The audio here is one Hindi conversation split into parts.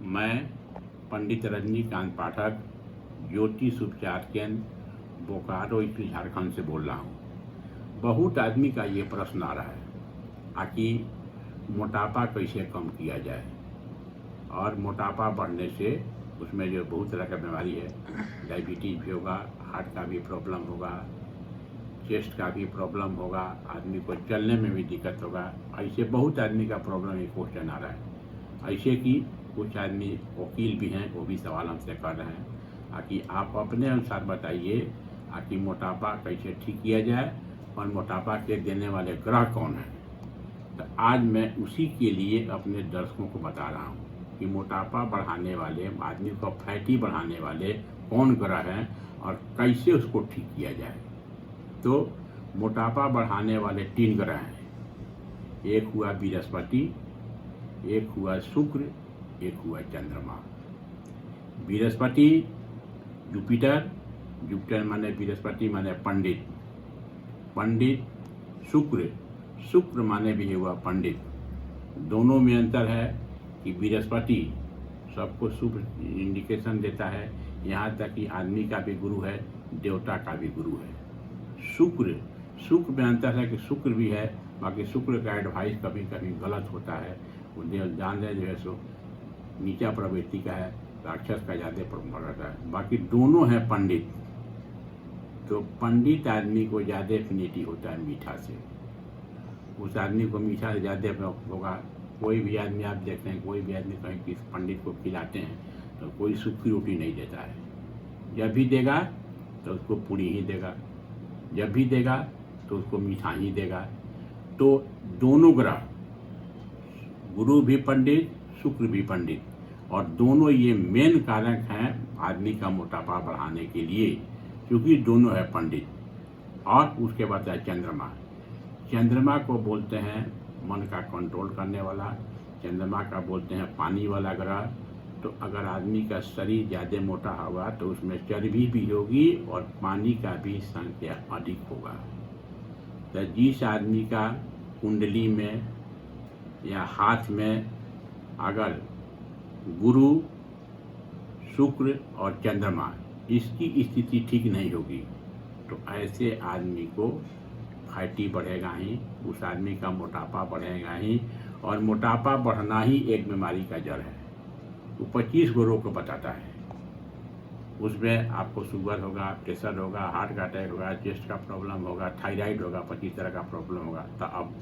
मैं पंडित रजनीकांत पाठक ज्योतिष उपचार केंद्र बोकारो स्थित झारखंड से बोल रहा हूँ। बहुत आदमी का ये प्रश्न आ रहा है कि मोटापा कैसे कम किया जाए, और मोटापा बढ़ने से उसमें जो बहुत तरह का बीमारी है, डायबिटीज़ भी होगा, हार्ट का भी प्रॉब्लम होगा, चेस्ट का भी प्रॉब्लम होगा, आदमी को चलने में भी दिक्कत होगा। ऐसे बहुत आदमी का प्रॉब्लम एक क्वेश्चन आ रहा है। ऐसे कि कुछ आदमी वकील भी हैं, वो भी सवाल हमसे कर रहे हैं कि आप अपने अनुसार बताइए कि मोटापा कैसे ठीक किया जाए और मोटापा के देने वाले ग्रह कौन हैं। तो आज मैं उसी के लिए अपने दर्शकों को बता रहा हूँ कि मोटापा बढ़ाने वाले, आदमी को फैटी बढ़ाने वाले कौन ग्रह हैं और कैसे उसको ठीक किया जाए। तो मोटापा बढ़ाने वाले 3 ग्रह हैं। एक हुआ बृहस्पति, एक हुआ शुक्र, एक हुआ चंद्रमा। बृहस्पति जुपिटर, जुपिटर माने बृहस्पति माने पंडित, पंडित शुक्र, शुक्र माने भी हुआ पंडित। दोनों में अंतर है कि बृहस्पति सबको शुभ इंडिकेशन देता है, यहाँ तक कि आदमी का भी गुरु है, देवता का भी गुरु है। शुक्र, शुक्र में अंतर है कि शुक्र भी है, बाकी शुक्र का एडवाइस कभी कभी गलत होता है। वो जान रहे जो है सो नीचा प्रवृत्ति का है, राक्षस का ज़्यादा प्रभाव रहता है। बाकी दोनों हैं पंडित। तो पंडित आदमी को ज़्यादा एफिनिटी होता है मीठा से, उस आदमी को मीठा से ज़्यादा होगा। कोई भी आदमी आप देखते हैं, कोई भी आदमी कहीं किस पंडित को खिलाते हैं तो कोई सूखी रोटी नहीं देता है। जब भी देगा तो उसको पूरी ही देगा, जब भी देगा तो उसको मीठा ही देगा। तो दोनों ग्रह, गुरु भी पंडित, शुक्र भी पंडित, और दोनों ये मेन कारक हैं आदमी का मोटापा बढ़ाने के लिए, क्योंकि दोनों है पंडित। और उसके बाद है चंद्रमा। चंद्रमा को बोलते हैं मन का कंट्रोल करने वाला, चंद्रमा का बोलते हैं पानी वाला ग्रह। तो अगर आदमी का शरीर ज़्यादा मोटा होगा तो उसमें चर्बी भी होगी और पानी का भी संख्या अधिक होगा। तो जिस आदमी का कुंडली में या हाथ में अगर गुरु, शुक्र और चंद्रमा इसकी स्थिति ठीक नहीं होगी तो ऐसे आदमी को फैटी बढ़ेगा ही, उस आदमी का मोटापा बढ़ेगा ही। और मोटापा बढ़ना ही एक बीमारी का जड़ है। वो 25 गो रोग को बताता है। उसमें आपको शुगर होगा, प्रेशर होगा, हार्ट का अटैक होगा, चेस्ट का प्रॉब्लम होगा, थायराइड होगा, 25 तरह का प्रॉब्लम होगा। तो अब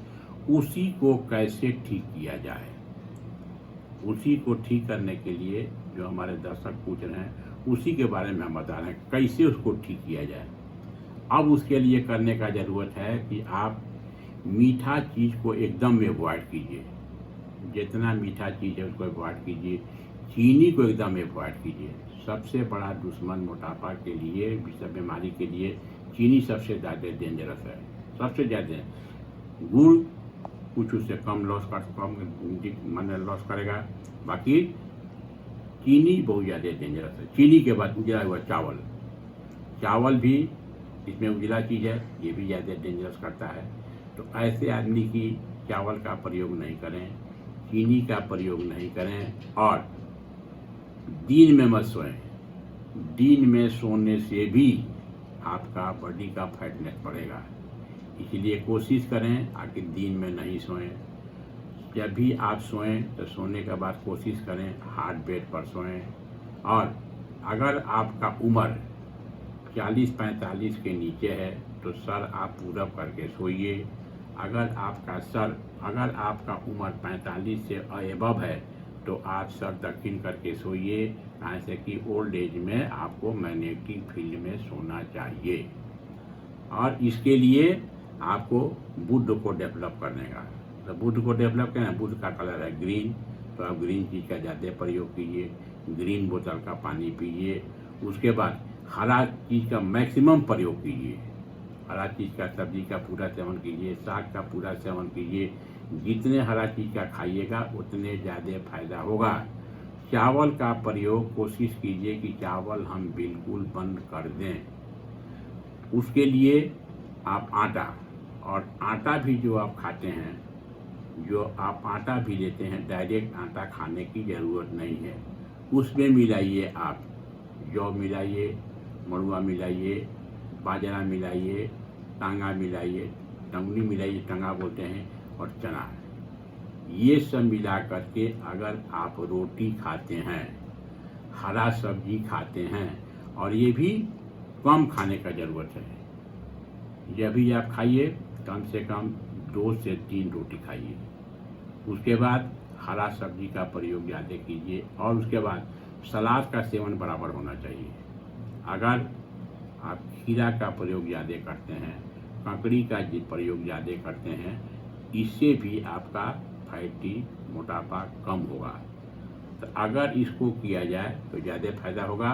उसी को कैसे ठीक किया जाए, उसी को ठीक करने के लिए जो हमारे दर्शक पूछ रहे हैं उसी के बारे में हम बता रहे हैं कैसे उसको ठीक किया जाए। अब उसके लिए करने का ज़रूरत है कि आप मीठा चीज़ को एकदम अवॉइड कीजिए, जितना मीठा चीज़ है उसको अवॉइड कीजिए। चीनी को एकदम अवॉइड कीजिए। सबसे बड़ा दुश्मन मोटापा के लिए, बीमारी के लिए चीनी सबसे ज़्यादा डेंजरस है, सबसे ज़्यादा। गुड़ कुछ उससे कम माने लॉस करेगा, बाकी चीनी बहुत ज़्यादा डेंजरस है। चीनी के बाद उजला हुआ चावल, चावल भी इसमें उजला चीज़ है, ये भी ज़्यादा डेंजरस करता है। तो ऐसे आदमी की चावल का प्रयोग नहीं करें, चीनी का प्रयोग नहीं करें, और दिन में मत सोएं। दिन में सोने से भी आपका बॉडी का फैटनेस बढ़ेगा, इसलिए कोशिश करें कि दिन में नहीं सोएं। जब भी आप सोएं तो सोने के बाद कोशिश करें हार्ड बेड पर सोएं। और अगर आपका उम्र 40-45 के नीचे है तो सर आप पूरब करके सोइए। अगर आपका उम्र 45 से अबव है तो आप सर दक्षिण करके सोइए, ऐसे कि ओल्ड एज में आपको मैग्नेटिक फील्ड में सोना चाहिए। और इसके लिए आपको बुध को डेवलप करने का, तो बुध को डेवलप करना, बुध का कलर है ग्रीन, तो आप ग्रीन चीज़ का ज़्यादा प्रयोग कीजिए। ग्रीन बोतल का पानी पीजिए। उसके बाद हरा चीज़ का मैक्सिमम प्रयोग कीजिए। हरा चीज़ का, सब्जी का पूरा सेवन कीजिए, साग का पूरा सेवन कीजिए। जितने हरा चीज़ का खाइएगा उतने ज़्यादा फायदा होगा। चावल का प्रयोग कोशिश कीजिए कि चावल हम बिल्कुल बंद कर दें। उसके लिए आप आटा, और आटा भी जो आप खाते हैं जो आप आटा भी लेते हैं, डायरेक्ट आटा खाने की ज़रूरत नहीं है। उसमें मिलाइए आप जौ मिलाइए, मड़ुआ मिलाइए, बाजरा मिलाइए, टांगा मिलाइए, टंगनी मिलाइए, टंगा बोलते हैं, और चना। ये सब मिला करके अगर आप रोटी खाते हैं, हरा सब्जी खाते हैं, और ये भी कम खाने का ज़रूरत है। जब भी आप खाइए कम से कम 2 से 3 रोटी खाइए। उसके बाद हरा सब्जी का प्रयोग ज़्यादा कीजिए, और उसके बाद सलाद का सेवन बराबर होना चाहिए। अगर आप खीरा का प्रयोग ज़्यादा करते हैं, ककड़ी का प्रयोग ज़्यादा करते हैं, इससे भी आपका फैटी मोटापा कम होगा। तो अगर इसको किया जाए तो ज़्यादा फायदा होगा।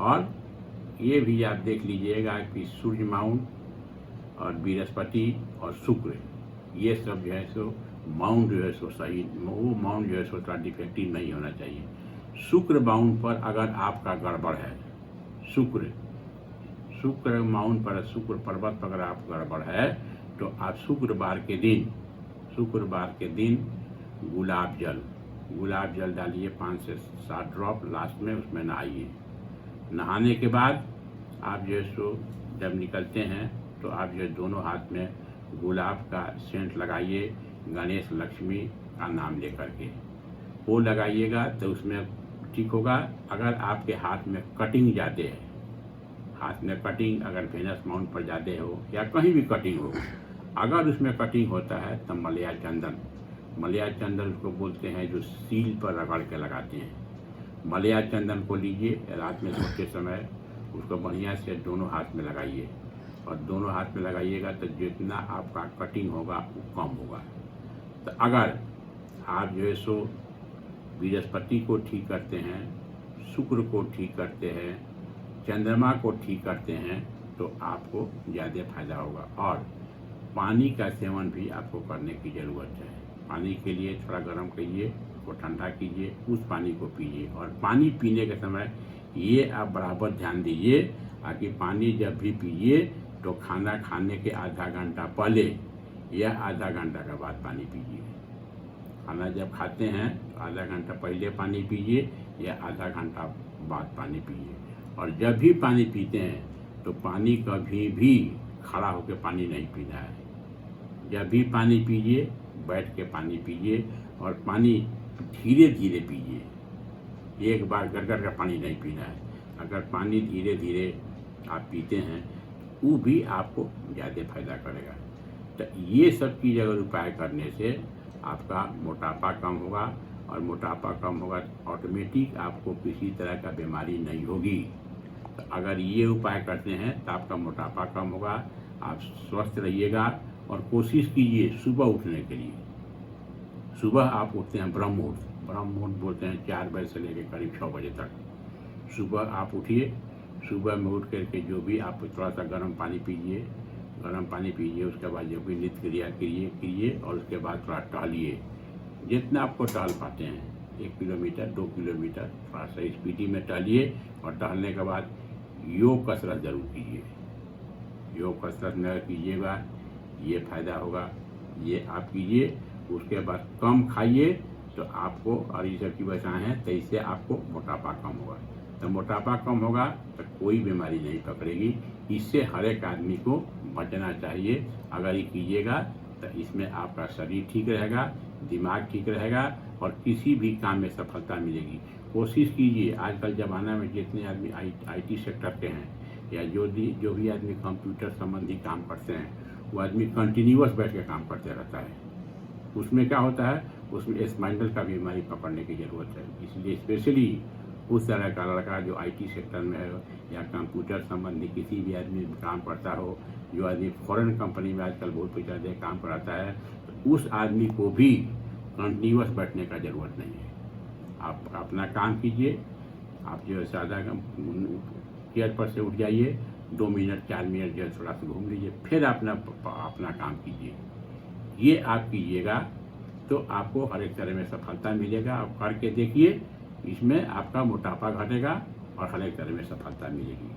और ये भी आप देख लीजिएगा कि सूर्य माउंट और बृहस्पति और शुक्र, ये सब जो है सो माउंट जो है सो सही, वो माउंट जो है सो थोड़ा डिफेक्टिव नहीं होना चाहिए। शुक्र माउंट पर अगर आपका गड़बड़ है, शुक्र माउंट पर, शुक्र पर्वत पर अगर आप गड़बड़ है, तो आप शुक्रवार के दिन गुलाब जल डालिए 5 से 7 ड्रॉप लास्ट में, उसमें नहाइए। नहाने के बाद आप जो है सो जब निकलते हैं तो आप जो दोनों हाथ में गुलाब का सेंट लगाइए, गणेश लक्ष्मी का नाम लेकर के वो लगाइएगा, तो उसमें ठीक होगा। अगर आपके हाथ में कटिंग ज़्यादा है, हाथ में कटिंग अगर वेनस माउंट पर ज़्यादा हो या कहीं भी कटिंग हो, अगर उसमें कटिंग होता है तो मलया चंदन उसको बोलते हैं, जो सील पर रगड़ के लगाते हैं। मलया चंदन को लीजिए, रात में सोते समय उसको बढ़िया से दोनों हाथ में लगाइए, और दोनों हाथ में लगाइएगा तो जितना आपका कटिंग होगा वो कम होगा। तो अगर आप जो है सो बृहस्पति को ठीक करते हैं, शुक्र को ठीक करते हैं, चंद्रमा को ठीक करते हैं, तो आपको ज़्यादा फायदा होगा। और पानी का सेवन भी आपको करने की ज़रूरत है। पानी के लिए थोड़ा गर्म कीजिए, उसको ठंडा कीजिए, उस पानी को पीजिए। और पानी पीने के समय ये आप बराबर ध्यान दीजिए कि पानी जब भी पीजिए तो खाना खाने के आधा घंटा पहले या आधा घंटा के बाद पानी पीजिए। खाना जब खाते हैं तो आधा घंटा पहले पानी पीजिए या आधा घंटा बाद पानी पीजिए। और जब भी पानी पीते हैं तो पानी कभी भी खड़ा होकर पानी नहीं पीना है। जब भी पानी पीजिए बैठ के पानी पीजिए, और पानी धीरे धीरे पीजिए। एक बार गड़गड़ का पानी नहीं पीना है। अगर पानी धीरे धीरे आप पीते हैं वो भी आपको ज़्यादा फायदा करेगा। तो ये सब चीज़ अगर उपाय करने से आपका मोटापा कम होगा, और मोटापा कम होगा तो ऑटोमेटिक आपको किसी तरह का बीमारी नहीं होगी। तो अगर ये उपाय करते हैं तो आपका मोटापा कम होगा, आप स्वस्थ रहिएगा। और कोशिश कीजिए सुबह उठने के लिए। सुबह आप उठते हैं ब्रह्म मुहूर्त बोलते हैं 4 बजे से लेकर करीब 6 बजे तक। सुबह आप उठिए, सुबह में उठ करके जो भी आप थोड़ा सा गर्म पानी पीजिए, उसके बाद जो भी नित्य क्रिया कीजिए, और उसके बाद थोड़ा टहलिए। जितना आपको टहल पाते हैं, 1 किलोमीटर 2 किलोमीटर थोड़ा सा स्पीडी में टहलिए। और टहलने के बाद योग कसरत जरूर कीजिए। योग कसरत न कीजिएगा, ये फायदा होगा, ये आप कीजिए। उसके बाद कम खाइए तो आपको, और ये सब की वजह है तो इससे आपको मोटापा कम होगा। तो मोटापा कम होगा तो कोई बीमारी नहीं पकड़ेगी। इससे हर एक आदमी को बचना चाहिए। अगर ये कीजिएगा तो इसमें आपका शरीर ठीक रहेगा, दिमाग ठीक रहेगा, और किसी भी काम में सफलता मिलेगी। कोशिश कीजिए, आजकल ज़माना में जितने आदमी IT सेक्टर के हैं, या जो भी आदमी कंप्यूटर संबंधी काम करते हैं, वो आदमी कंटिन्यूअस बैठ के काम करते रहता है। उसमें क्या होता है, उसमें स्पाइनल का बीमारी पकड़ने की ज़रूरत है। इसलिए स्पेशली उस तरह का लड़का जो IT सेक्टर में है, या कंप्यूटर संबंधी किसी भी आदमी काम करता हो, जो आदमी फॉरेन कंपनी में आजकल बहुत पैसा दे काम कराता है, तो उस आदमी को भी कंटिन्यूअस बैठने का ज़रूरत नहीं है। आप अपना काम कीजिए। आप जो है सादा चेयर पर से उठ जाइए, 2 मिनट 4 मिनट जो है थोड़ा सा घूम लीजिए, फिर अपना काम कीजिए। ये आप कीजिएगा तो आपको हर एक तरह में सफलता मिलेगा। आप करके देखिए, इसमें आपका मोटापा घटेगा और हर एक तरह में सफलता मिलेगी।